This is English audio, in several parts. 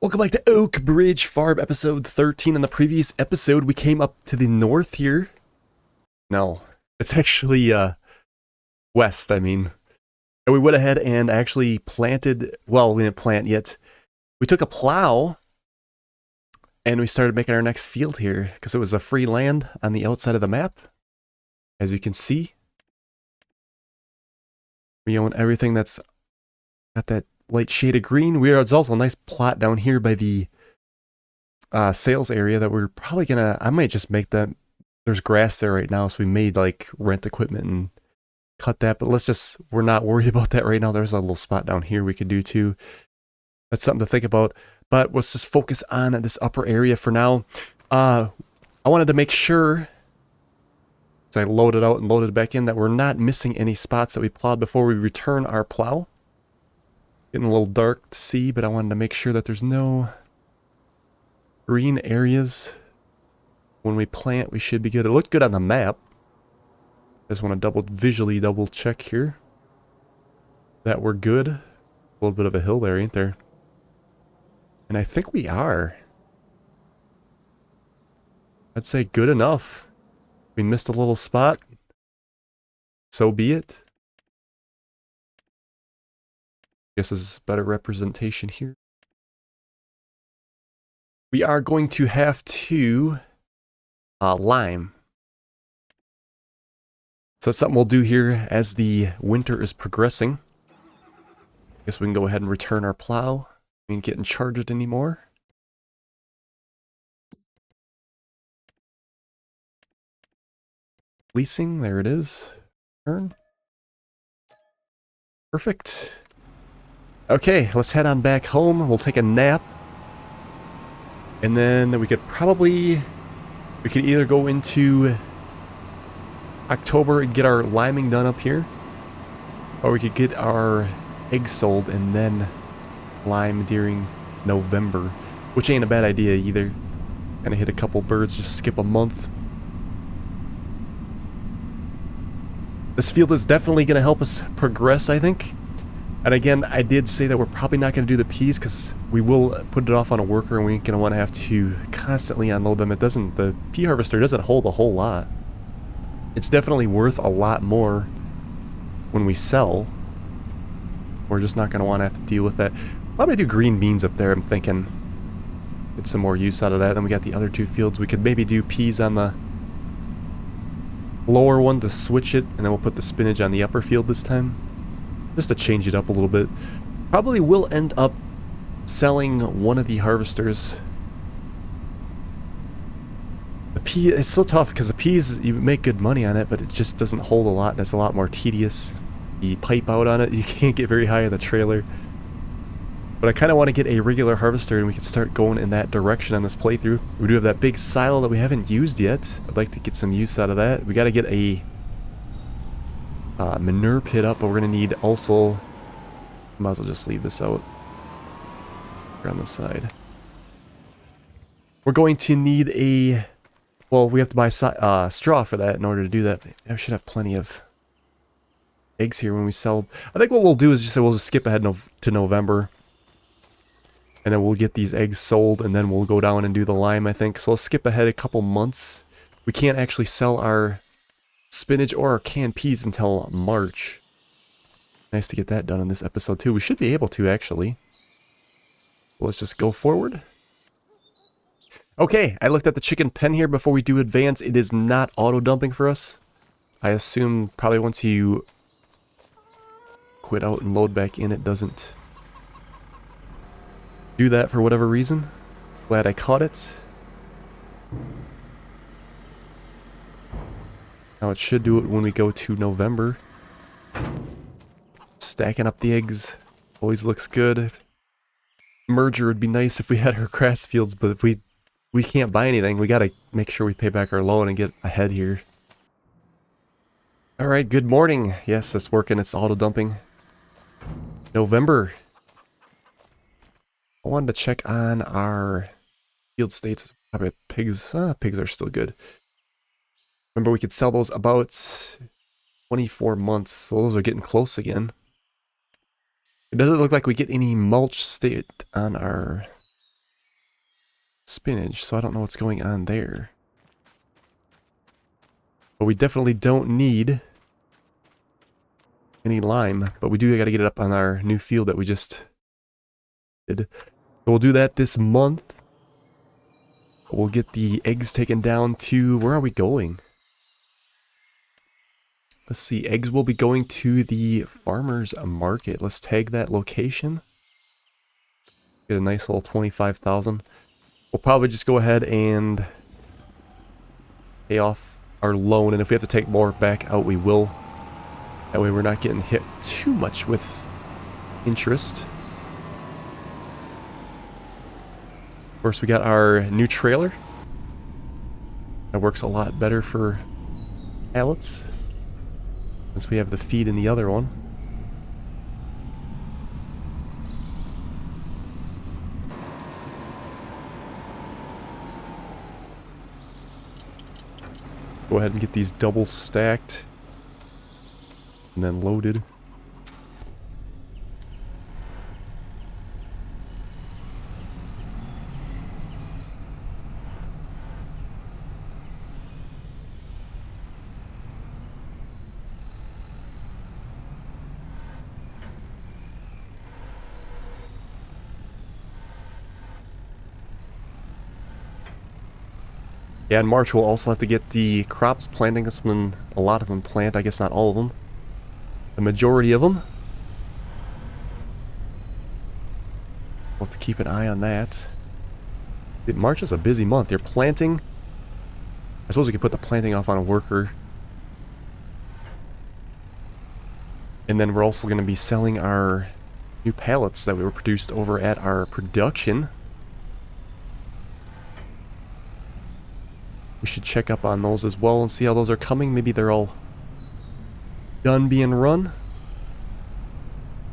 Welcome back to Oak Bridge Farm, episode 13. In the previous episode, we came up to the north here. No, it's actually west, I mean. And we went ahead and actually planted, well, we didn't plant yet. We took a plow and we started making our next field here because it was a free land on the outside of the map. As you can see, we own everything that's got that light shade of green. There's also a nice plot down here by the sales area that we're probably gonna, I might just make that. There's grass there right now, so we may like rent equipment and cut that, but we're not worried about that right now. There's a little spot down here we could do too. That's something to think about, but let's just focus on this upper area for now. I wanted to make sure, so I loaded out and loaded back in, that we're not missing any spots that we plowed before we return our plow. Getting a little dark to see, but I wanted to make sure that there's no green areas. When we plant, we should be good. It looked good on the map. Just want to visually double check here that we're good. A little bit of a hill there, ain't there? And I think we are. I'd say good enough. We missed a little spot. So be it. Guess is better representation here. We are going to have to lime. So that's something we'll do here as the winter is progressing. Guess we can go ahead and return our plow. We ain't getting charged anymore. Leasing, there it is. Turn. Perfect. Okay, let's head on back home. We'll take a nap. And then we could either go into October and get our liming done up here, or we could get our eggs sold and then lime during November, which ain't a bad idea either. Kind of hit a couple birds, just skip a month. This field is definitely going to help us progress, I think. And again, I did say that we're probably not going to do the peas because we will put it off on a worker and we ain't going to want to have to constantly unload them. The pea harvester doesn't hold a whole lot. It's definitely worth a lot more when we sell. We're just not going to want to have to deal with that. Probably do green beans up there, I'm thinking. Get some more use out of that. Then we got the other two fields. We could maybe do peas on the lower one to switch it, and then we'll put the spinach on the upper field this time. Just to change it up a little bit. Probably will end up selling one of the harvesters. The pea, it's so tough because the peas, you make good money on it, but it just doesn't hold a lot and it's a lot more tedious. You pipe out on it, you can't get very high in the trailer. But I kind of want to get a regular harvester and we can start going in that direction on this playthrough. We do have that big silo that we haven't used yet. I'd like to get some use out of that. We got to get a manure pit up, but we're going to need also, might as well just leave this out here on the side. We're going to need we have to buy straw for that in order to do that. I should have plenty of eggs here when we sell. I think what we'll do is we'll just skip ahead to November. And then we'll get these eggs sold and then we'll go down and do the lime, I think. So let's skip ahead a couple months. We can't actually sell our spinach or our canned peas until March. Nice to get that done in this episode too. We should be able to actually. Let's just go forward. Okay, I looked at the chicken pen here before we do advance. It is not auto dumping for us. I assume probably once you quit out and load back in, it doesn't do that for whatever reason. Glad I caught it. Now it should do it when we go to November. Stacking up the eggs always looks good. Merger would be nice if we had our grass fields, but we can't buy anything. We gotta make sure we pay back our loan and get ahead here. Alright, good morning. Yes, it's working. It's auto dumping. November. I wanted to check on our field states. Probably pigs. Pigs are still good. Remember, we could sell those about 24 months, so those are getting close again. It doesn't look like we get any mulch state on our spinach, so I don't know what's going on there. But we definitely don't need any lime, but we do got to get it up on our new field that we just did. So we'll do that this month. We'll get the eggs taken down to, where are we going? Let's see, eggs will be going to the farmer's market. Let's tag that location. Get a nice little 25,000. We'll probably just go ahead and pay off our loan, and if we have to take more back out, we will. That way we're not getting hit too much with interest. Of course, we got our new trailer. That works a lot better for pallets, since we have the feed in the other one. Go ahead and get these double stacked and then loaded. Yeah, in March we'll also have to get the crops planting. That's when a lot of them plant. I guess not all of them. The majority of them. We'll have to keep an eye on that. March is a busy month. You're planting. I suppose we could put the planting off on a worker. And then we're also going to be selling our new pallets that we were produced over at our production. We should check up on those as well and see how those are coming. Maybe they're all done being run.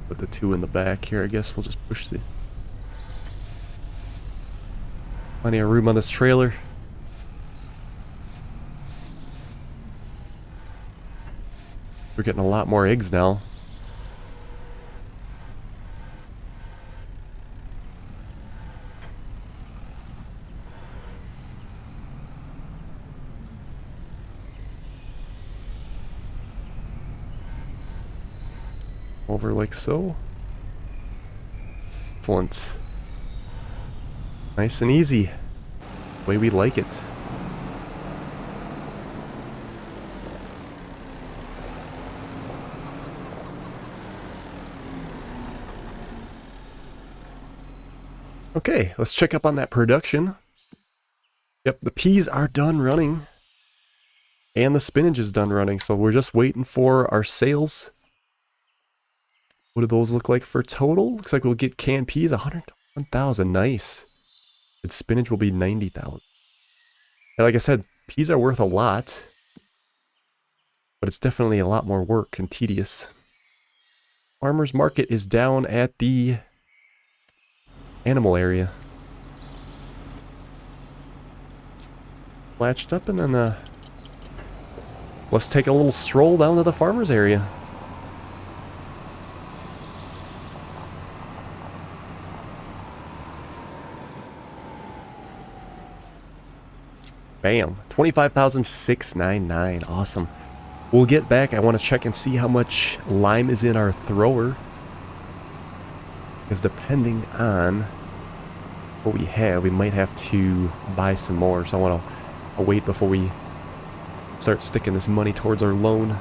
Put the two in the back here, I guess. We'll just push the... Plenty of room on this trailer. We're getting a lot more eggs now. Over like so. Excellent. Nice and easy. The way we like it. Okay, let's check up on that production. Yep, the peas are done running. And the spinach is done running, so we're just waiting for our sales. What do those look like for total? Looks like we'll get canned peas, 121,000. Nice. And spinach will be 90,000. Like I said, peas are worth a lot. But it's definitely a lot more work and tedious. Farmer's market is down at the animal area. Latched up, and then let's take a little stroll down to the farmer's area. Bam, 25,699. Awesome. We'll get back. I want to check and see how much lime is in our thrower. Because depending on what we have, we might have to buy some more. So I want to wait before we start sticking this money towards our loan.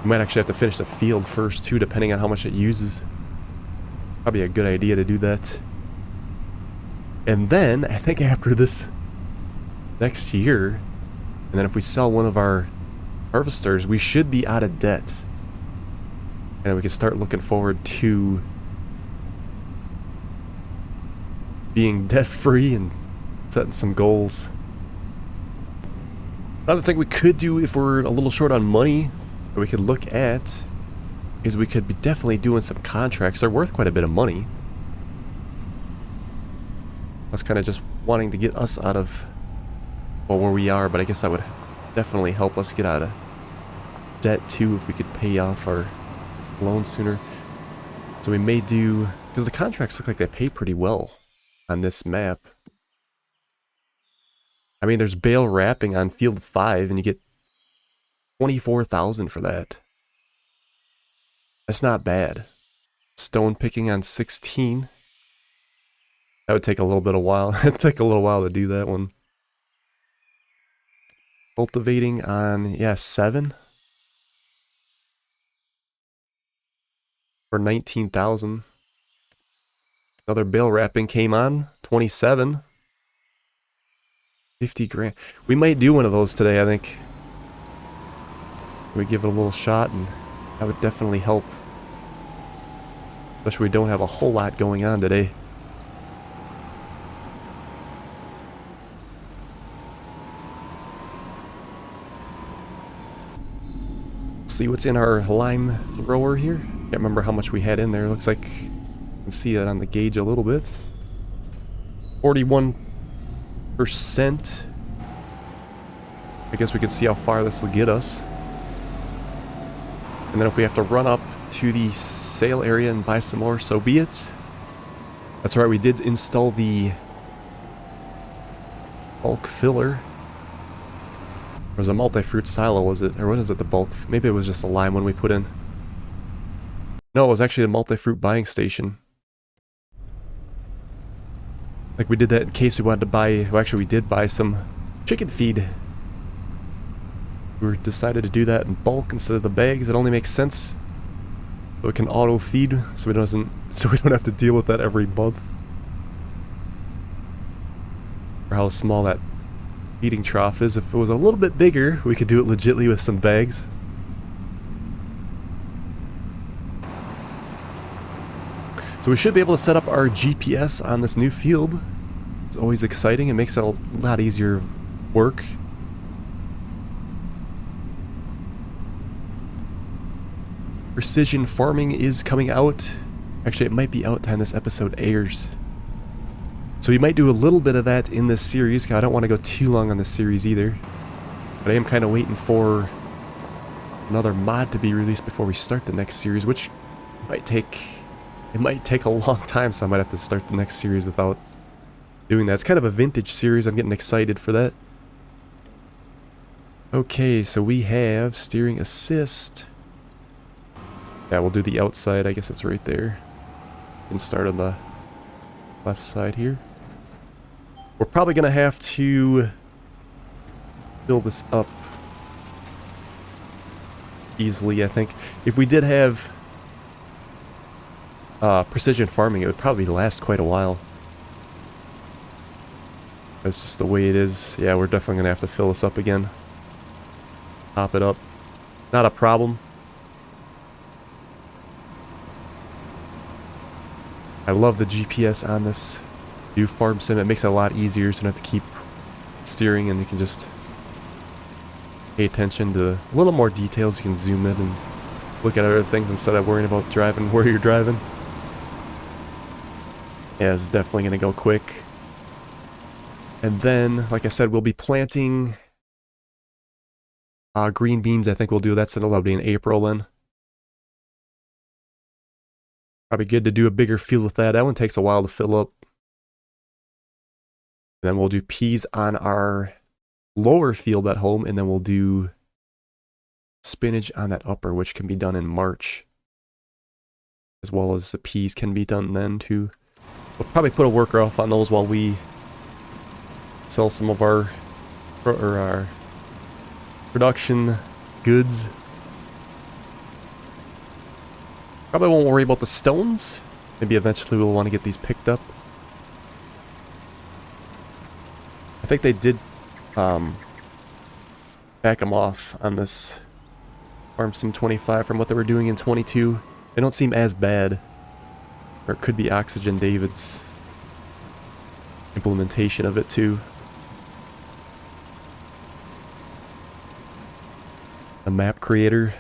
We might actually have to finish the field first too, depending on how much it uses. Probably a good idea to do that. And then, I think after this next year, and then if we sell one of our harvesters, we should be out of debt. And we can start looking forward to being debt-free and setting some goals. Another thing we could do if we're a little short on money, that we could look at, is we could be definitely doing some contracts. They're worth quite a bit of money. I was kind of just wanting to get us out of, well, where we are, but I guess that would definitely help us get out of debt too if we could pay off our loan sooner. So we may do, because the contracts look like they pay pretty well on this map. I mean, there's bale wrapping on field 5 and you get 24,000 for that. That's not bad. Stone picking on 16. That would take a little bit of while. It'd take a little while to do that one. Cultivating on, yeah, 7. For 19,000. Another bale wrapping came on, 27. 50 grand. We might do one of those today, I think. We give it a little shot, and that would definitely help. Especially we don't have a whole lot going on today. See what's in our lime thrower here. Can't remember how much we had in there. Looks like you can see that on the gauge a little bit. 41%. I guess we could see how far this will get us. And then if we have to run up to the sale area and buy some more, so be it. That's right, we did install the bulk filler. It was a multi-fruit silo, was it? Or what is it, the bulk? Maybe it was just a lime one we put in. No, it was actually a multi-fruit buying station. Like we did that in case we wanted to buy, well actually we did buy some chicken feed. We decided to do that in bulk instead of the bags. It only makes sense. So it can auto feed, so we don't have to deal with that every month. Or how small that feeding trough is. If it was a little bit bigger, we could do it legitly with some bags. So we should be able to set up our GPS on this new field. It's always exciting. It makes it a lot easier work. Precision farming is coming out. Actually, it might be out time this episode airs. So we might do a little bit of that in this series, because I don't want to go too long on this series either. But I am kind of waiting for another mod to be released before we start the next series, which might take a long time, so I might have to start the next series without doing that. It's kind of a vintage series. I'm getting excited for that. Okay, so we have steering assist. Yeah, we'll do the outside. I guess it's right there. And start on the left side here. We're probably going to have to fill this up easily, I think. If we did have precision farming, it would probably last quite a while. That's just the way it is. Yeah, we're definitely going to have to fill this up again. Top it up. Not a problem. I love the GPS on this new farm sim. It makes it a lot easier, so you don't have to keep steering, and you can just pay attention to a little more details. You can zoom in and look at other things instead of worrying about driving where you're driving. Yeah, it's definitely going to go quick. And then, like I said, we'll be planting green beans. I think we'll do that, so that'll be in April then. Probably good to do a bigger field with that. That one takes a while to fill up. And then we'll do peas on our lower field at home, and then we'll do spinach on that upper, which can be done in March. As well as the peas can be done then too. We'll probably put a worker off on those while we sell some of our production goods. Probably won't worry about the stones. Maybe eventually we'll want to get these picked up. I think they did back them off on this Farm Sim 25 from what they were doing in 22. They don't seem as bad. Or it could be Oxygen David's implementation of it too. The map creator.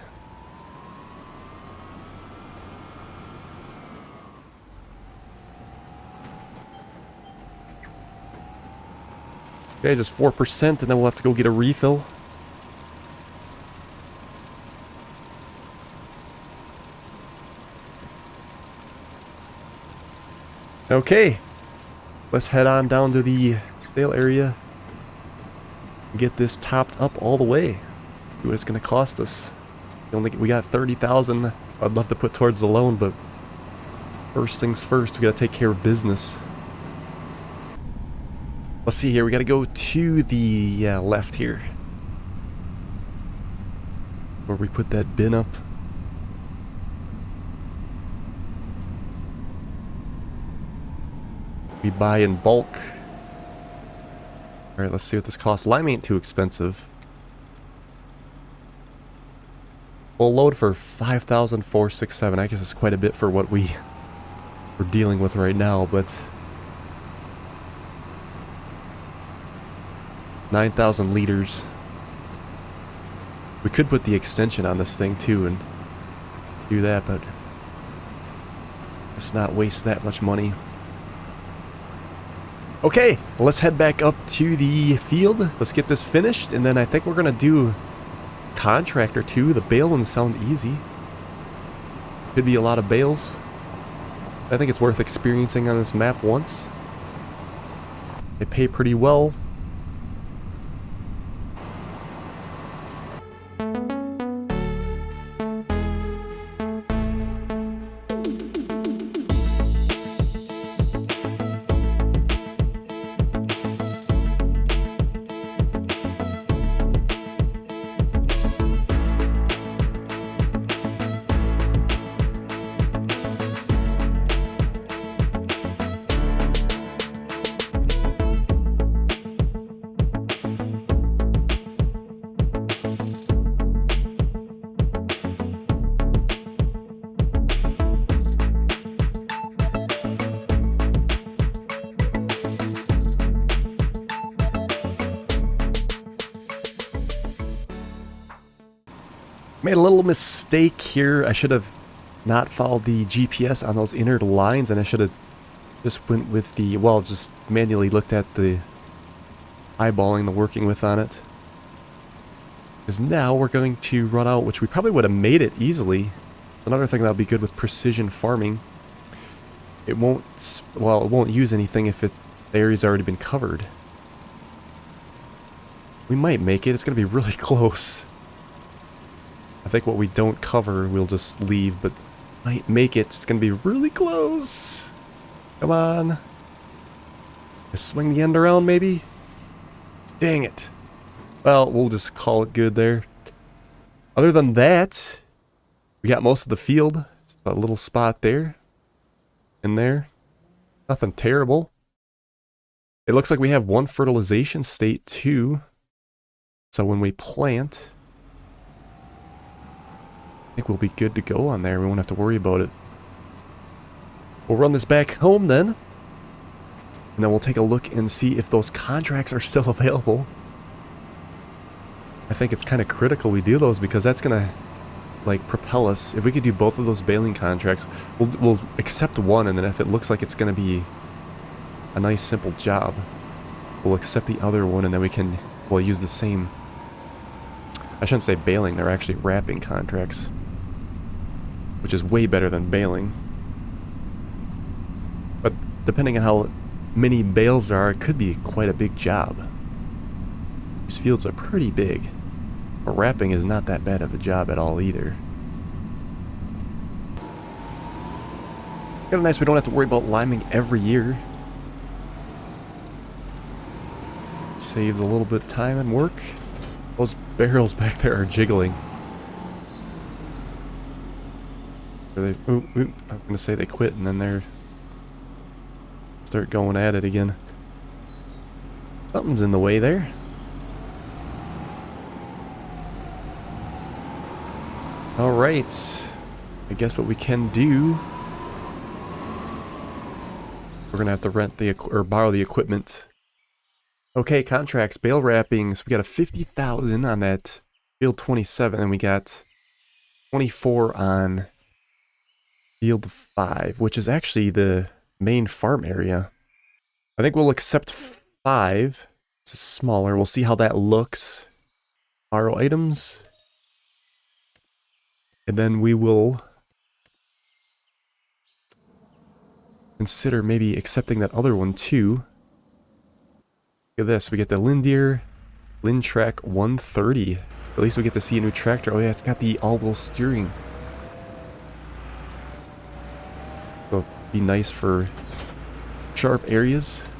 Okay, just 4%, and then we'll have to go get a refill. Okay. let's head on down to the sale area and get this topped up all the way. See what it's going to cost us. We got 30,000. I'd love to put towards the loan, but first things first, we got to take care of business. Let's see here. We got to go to the left here, where we put that bin up. We buy in bulk. Alright, let's see what this costs. Lime ain't too expensive. Full load for 5,467. I guess it's quite a bit for what we're dealing with right now, but 9,000 liters. We could put the extension on this thing too and do that, but let's not waste that much money. Okay, let's head back up to the field. Let's get this finished, and then I think we're gonna do contract or two. The bale ones sound easy. Could be a lot of bales. I think it's worth experiencing on this map once. They pay pretty well. Made a little mistake here. I should have not followed the GPS on those inner lines, and I should have just went with the, well, just manually looked at the eyeballing the working with on it. Because now we're going to run out, which we probably would have made it easily. Another thing that'll be good with precision farming. It won't, well, it won't use anything if the area's already been covered. We might make it. It's going to be really close. I think what we don't cover, we'll just leave, but might make it. It's going to be really close. Come on. Swing the end around, maybe? Dang it. Well, we'll just call it good there. Other than that, we got most of the field. Just a little spot there. In there. Nothing terrible. It looks like we have one fertilization state, too. So when we plant, I think we'll be good to go on there. We won't have to worry about it. We'll run this back home then. And then we'll take a look and see if those contracts are still available. I think it's kind of critical we do those, because that's going to, like, propel us. If we could do both of those baling contracts, we'll accept one, and then if it looks like it's going to be a nice simple job, we'll accept the other one, and then we can, well, use the same. I shouldn't say baling, they're actually wrapping contracts, which is way better than baling. But depending on how many bales there are, it could be quite a big job. These fields are pretty big. But wrapping is not that bad of a job at all either. Kind of nice we don't have to worry about liming every year. Saves a little bit of time and work. Those barrels back there are jiggling. I was going to say they quit, and then they're start going at it again. Something's in the way there. Alright. I guess what we can do, we're going to have to rent or borrow the equipment. Okay, contracts, bale wrappings. We got a 50,000 on that field 27, and we got 24 on field 5, which is actually the main farm area. I think we'll accept 5. It's smaller. We'll see how that looks. Borrow items. And then we will consider maybe accepting that other one too. Look at this. We get the Lintrack 130. At least we get to see a new tractor. Oh yeah, it's got the all-wheel steering. So be nice for sharp areas.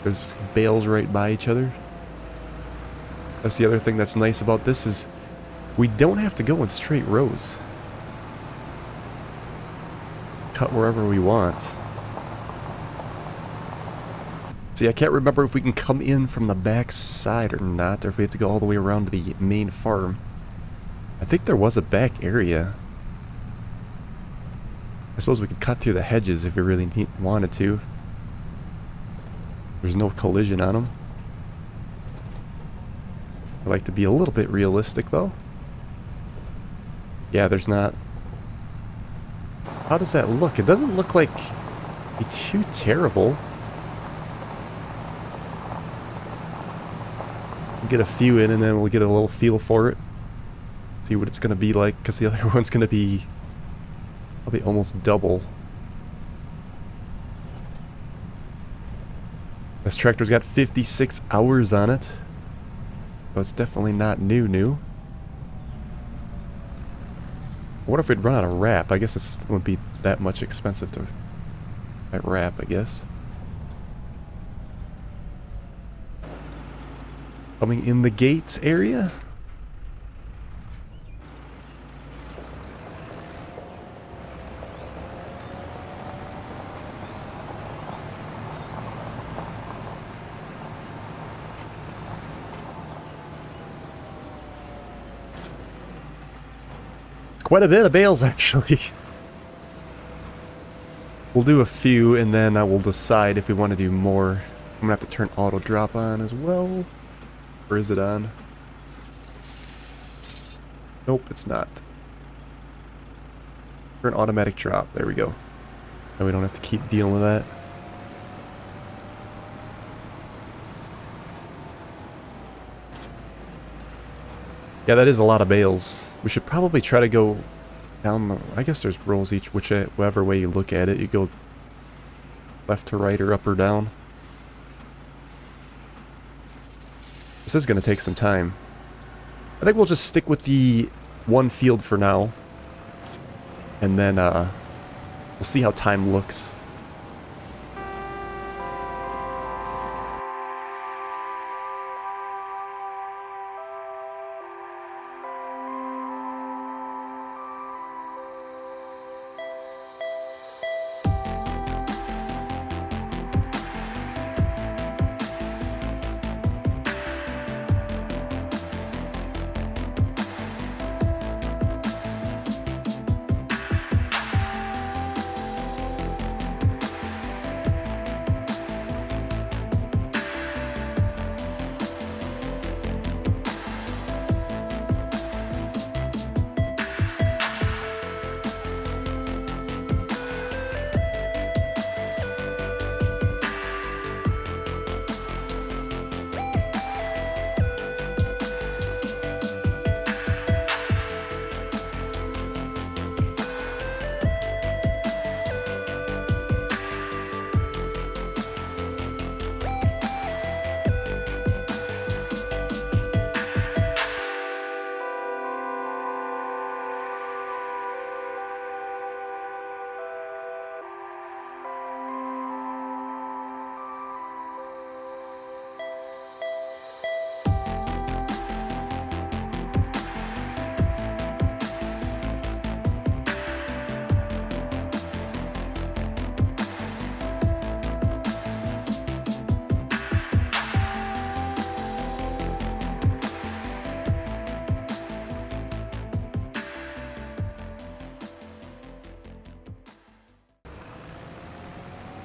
There's bales right by each other. That's the other thing that's nice about this is we don't have to go in straight rows. Cut wherever we want. See, I can't remember if we can come in from the back side or not, or if we have to go all the way around to the main farm. I think there was a back area. I suppose we could cut through the hedges if we really wanted to. There's no collision on them. I like to be a little bit realistic, though. Yeah, there's not. How does that look? It doesn't look like it'd be too terrible. We'll get a few in and then we'll get a little feel for it. See what it's going to be like, because the other one's going to be probably almost double. This tractor's got 56 hours on it. So it's definitely not new. I wonder if we'd run out of wrap. I guess it wouldn't be that much expensive to wrap, I guess. Coming in the gates area. Quite a bit of bales, actually. We'll do a few, and then I will decide if we want to do more. I'm gonna have to turn auto drop on as well. Or is it on? Nope, it's not. Turn automatic drop. There we go. And we don't have to keep dealing with that. Yeah, that is a lot of bales. We should probably try to go down the... I guess there's rows each, whichever way you look at it. You go left to right or up or down. This is going to take some time. I think we'll just stick with the one field for now. And then we'll see how time looks.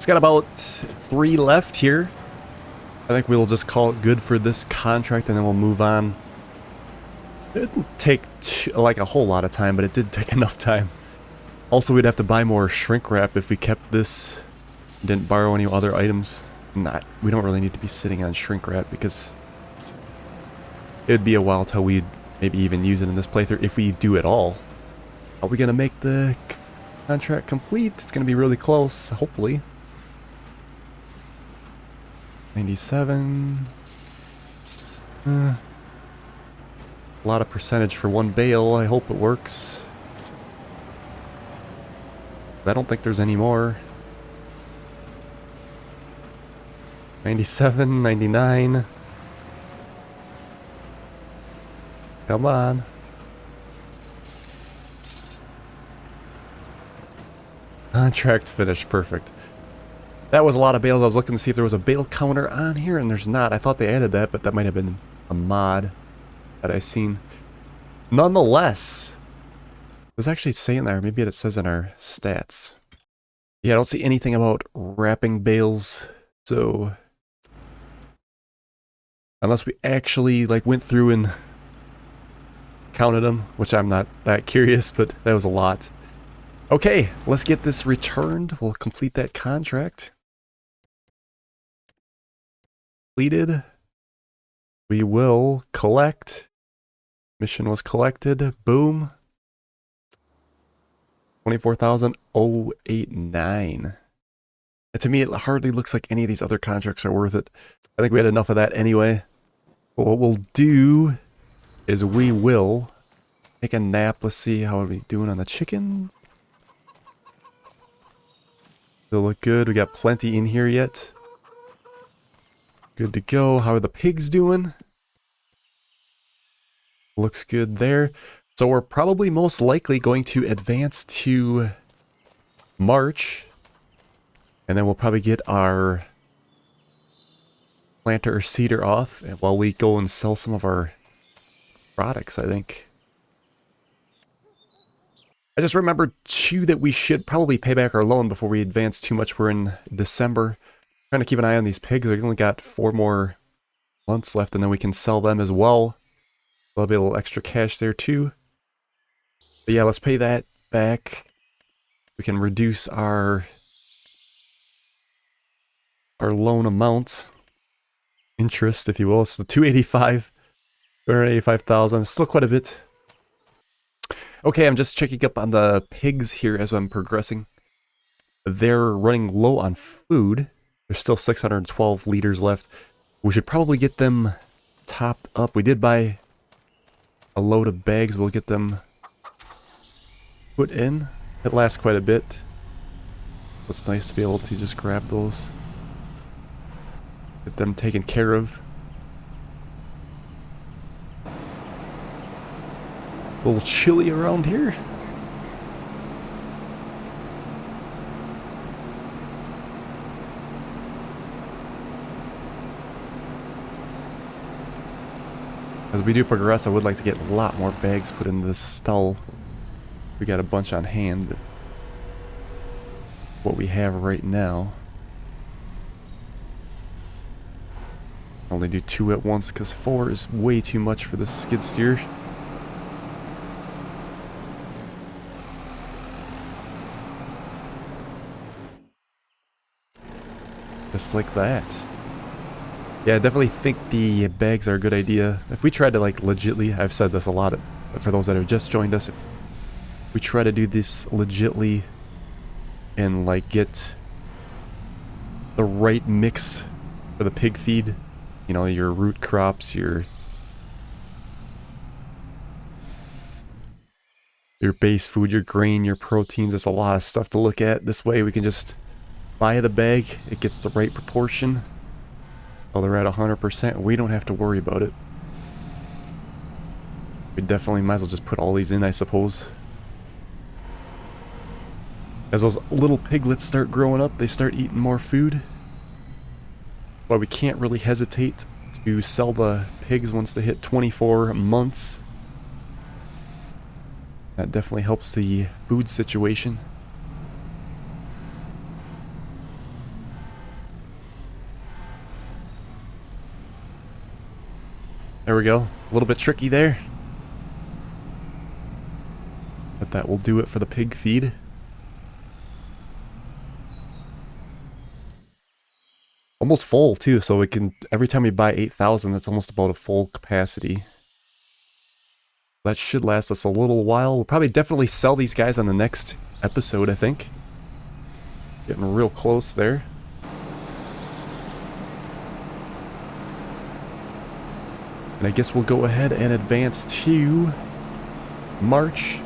Got about 3 left here. I think we'll just call it good for this contract and then we'll move on. It didn't take like a whole lot of time, but it did take enough time. Also, we'd have to buy more shrink wrap if we kept this, didn't borrow any other items. We don't really need to be sitting on shrink wrap because it'd be a while till we'd maybe even use it in this playthrough if we do at all. Are we gonna make the Contract complete. It's going to be really close, hopefully. 97. A lot of percentage for one bale. I hope it works. I don't think there's any more. 97, 99. Come on. Contract finished. Perfect. That was a lot of bales. I was looking to see if there was a bale counter on here, and there's not. I thought they added that, but that might have been a mod that I seen. Nonetheless, there's actually saying there. Maybe it says in our stats. Yeah, I don't see anything about wrapping bales. So, unless we actually like went through and counted them, which I'm not that curious, but that was a lot. Okay, let's get this returned. We'll complete that contract. Completed. We will collect. Mission was collected. Boom. 24,089. To me, it hardly looks like any of these other contracts are worth it. I think we had enough of that anyway. But what we'll do is we will take a nap. Let's see how are we doing on the chickens. Still look good. We got plenty in here yet. Good to go. How are the pigs doing? Looks good there. So we're probably most likely going to advance to March. And then we'll probably get our planter or seeder off while we go and sell some of our products, I think. I just remembered too that we should probably pay back our loan before we advance too much. We're in December. Trying to keep an eye on these pigs. We've only got 4 more months left, and then we can sell them as well. There'll be a little extra cash there too. But yeah, let's pay that back. We can reduce our loan amount, interest, if you will. So 285,000. Still quite a bit. Okay, I'm just checking up on the pigs here as I'm progressing. They're running low on food. There's still 612 liters left. We should probably get them topped up. We did buy a load of bags. We'll get them put in. It lasts quite a bit. It's nice to be able to just grab those. Get them taken care of. A little chilly around here. As we do progress, I would like to get a lot more bags put in this stall. We got a bunch on hand, but what we have right now. Only do 2 at once because 4 is way too much for this skid steer. Just like that. Yeah, I definitely think the bags are a good idea. If we tried to like legitly, I've said this a lot for those that have just joined us, if we try to do this legitly and like get the right mix for the pig feed, you know, your root crops, your base food, your grain, your proteins, it's a lot of stuff to look at. This way we can just buy the bag, it gets the right proportion. While they're at 100%, we don't have to worry about it. We definitely might as well just put all these in, I suppose. As those little piglets start growing up, they start eating more food. But we can't really hesitate to sell the pigs once they hit 24 months. That definitely helps the food situation. There we go. A little bit tricky there. But that will do it for the pig feed. Almost full too, so we can, every time we buy 8,000, that's almost about a full capacity. That should last us a little while. We'll probably definitely sell these guys on the next episode, I think. Getting real close there. And I guess we'll go ahead and advance to March.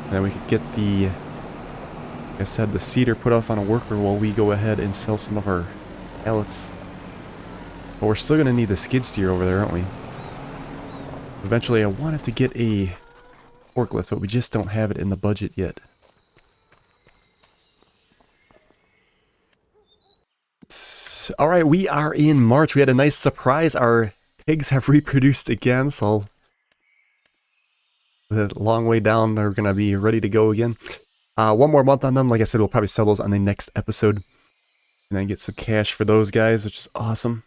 And then we could get the, like I said, the cedar put off on a worker while we go ahead and sell some of our pallets. But we're still going to need the skid steer over there, aren't we? Eventually, I wanted to get a forklift, but we just don't have it in the budget yet. Alright, we are in March. We had a nice surprise. Our pigs have reproduced again, so the long way down, they're going to be ready to go again. One more month on them. Like I said, we'll probably sell those on the next episode. And then get some cash for those guys, which is awesome.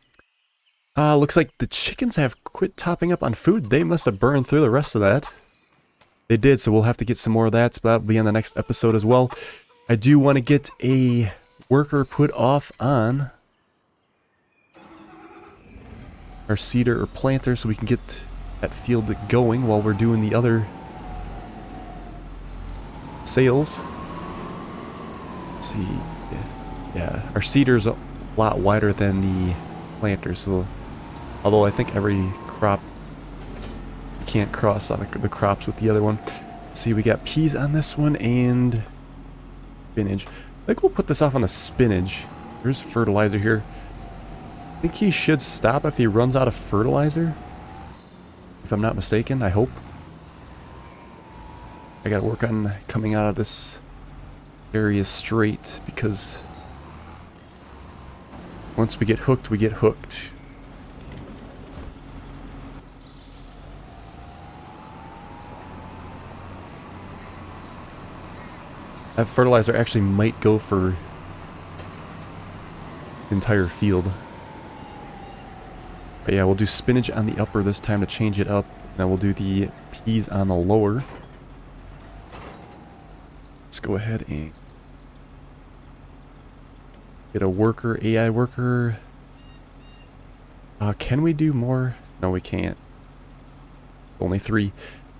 Looks like the chickens have quit topping up on food. They must have burned through the rest of that. They did, so we'll have to get some more of that. But that'll be on the next episode as well. I do want to get a worker put off on our cedar or planter so we can get that field going while we're doing the other sales. Let's see. Yeah, our cedar's a lot wider than the planter, so although I think every crop, you can't cross the crops with the other one. Let's see, we got peas on this one and spinach. I think we'll put this off on the spinach. There's fertilizer here. I think he should stop if he runs out of fertilizer. If I'm not mistaken, I hope. I gotta work on coming out of this area straight because once we get hooked, we get hooked. That fertilizer actually might go for the entire field. But yeah, we'll do spinach on the upper this time to change it up. And then we'll do the peas on the lower. Let's go ahead and get a worker, AI worker. Can we do more? No, we can't. Only 3.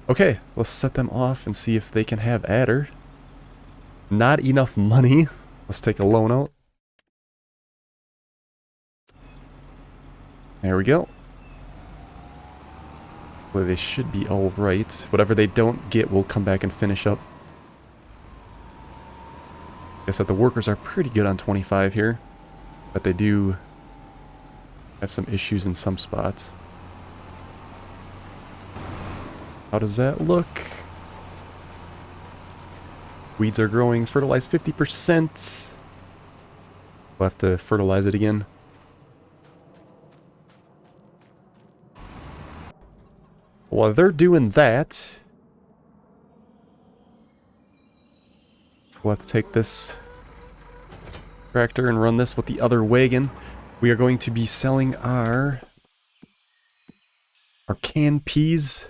Okay, let's set them off and see if they can have adder. Not enough money. Let's take a loan out. There we go. Well, they should be all right. Whatever they don't get, we'll come back and finish up. I guess that the workers are pretty good on 25 here, but they do have some issues in some spots. How does that look? Weeds are growing. Fertilize 50%. We'll have to fertilize it again. While they're doing that, we'll have to take this tractor and run this with the other wagon. We are going to be selling our canned peas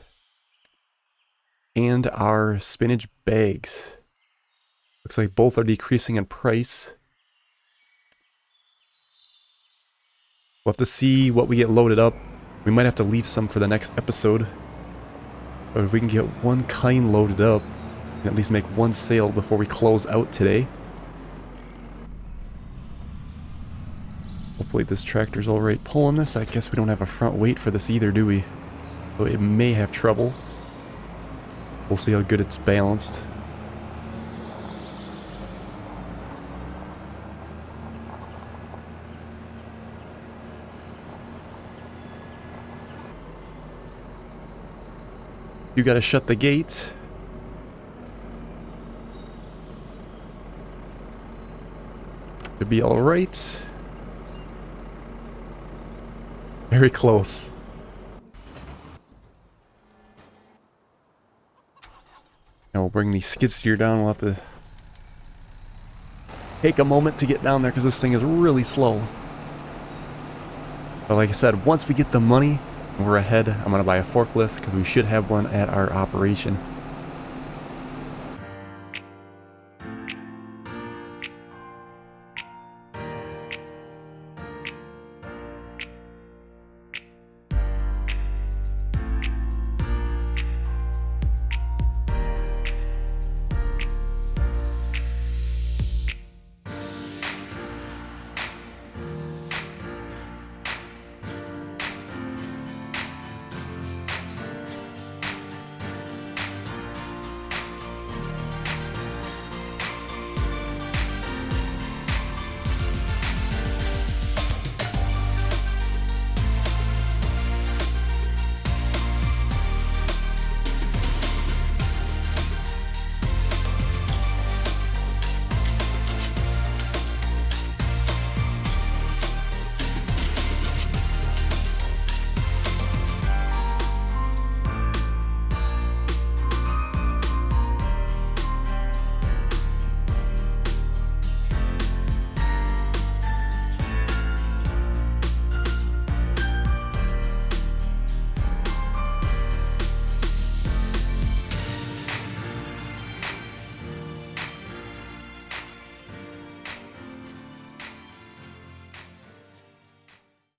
and our spinach bags. Looks like both are decreasing in price. We'll have to see what we get loaded up. We might have to leave some for the next episode. But if we can get one kind loaded up, and at least make one sale before we close out today. Hopefully this tractor's alright pulling this. I guess we don't have a front weight for this either, do we? So it may have trouble. We'll see how good it's balanced. You gotta shut the gate. Should be alright. Very close. Now we'll bring the skid steer down. We'll have to take a moment to get down there because this thing is really slow. But like I said, once we get the money, we're ahead. I'm going to buy a forklift because we should have one at our operation.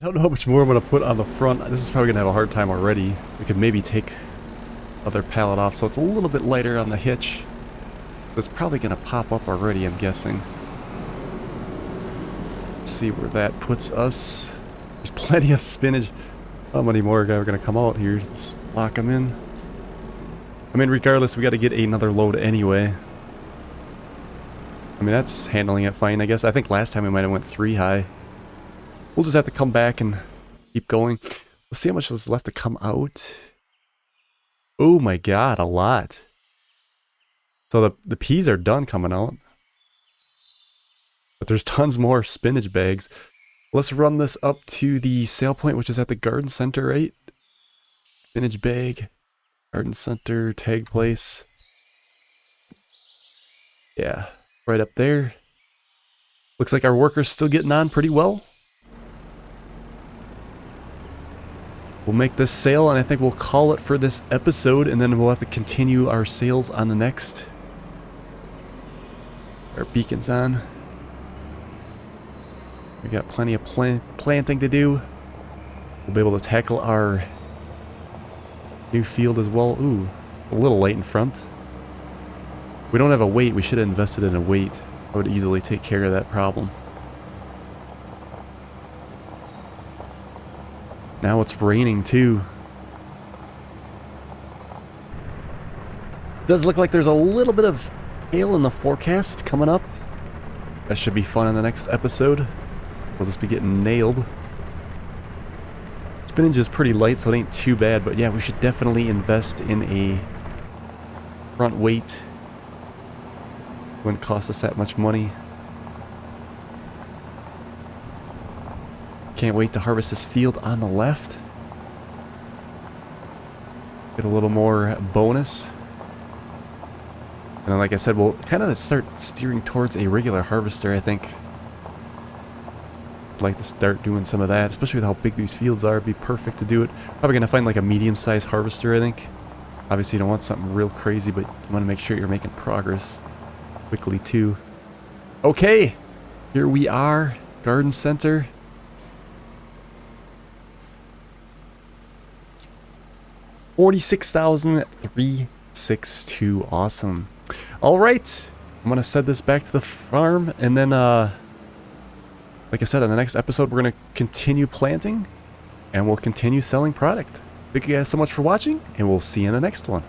I don't know how much more I'm going to put on the front. This is probably going to have a hard time already. We could maybe take other pallet off so it's a little bit lighter on the hitch. It's probably going to pop up already, I'm guessing. Let's see where that puts us. There's plenty of spinach. How many more are going to come out here? Let's lock them in. I mean, regardless, we got to get another load anyway. I mean, that's handling it fine, I guess. I think last time we might have went 3 high. We'll just have to come back and keep going. Let's see how much is left to come out. Oh my god, a lot. So the peas are done coming out. But there's tons more spinach bags. Let's run this up to the sale point, which is at the garden center, right? Spinach bag, garden center, tag place. Yeah, right up there. Looks like our worker's still getting on pretty well. We'll make this sale, and I think we'll call it for this episode, and then we'll have to continue our sales on the next. Our beacon's on. We got plenty of planting to do. We'll be able to tackle our new field as well. Ooh, a little light in front. We don't have a weight. We should have invested in a weight. I would easily take care of that problem. Now it's raining too. Does look like there's a little bit of hail in the forecast coming up. That should be fun in the next episode. We'll just be getting nailed. Spinach is pretty light, so it ain't too bad, but yeah, we should definitely invest in a front weight. Wouldn't cost us that much money. Can't wait to harvest this field on the left. Get a little more bonus. And then, like I said, we'll kind of start steering towards a regular harvester, I think. I'd like to start doing some of that, especially with how big these fields are. It'd be perfect to do it. Probably going to find like a medium-sized harvester, I think. Obviously, you don't want something real crazy, but you want to make sure you're making progress quickly, too. Okay, here we are, garden center. $46,362. Awesome. All right, I'm gonna send this back to the farm, and then like I said, on the next episode we're gonna continue planting and we'll continue selling product. Thank you guys so much for watching, and we'll see you in the next one.